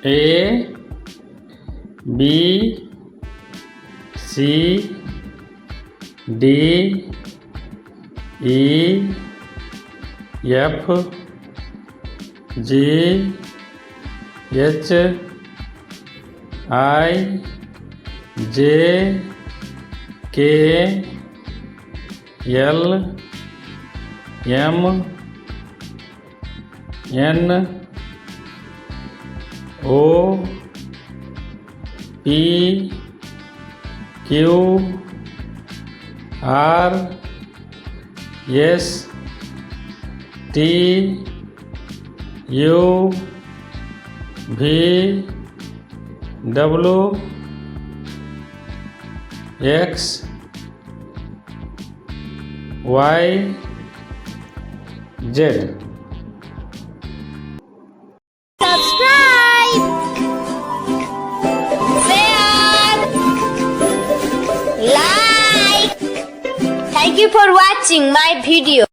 A B C D E F G H I J K L M N O P Q R S T U V W X Y Z. Subscribe, share, like. Thank you for watching my video.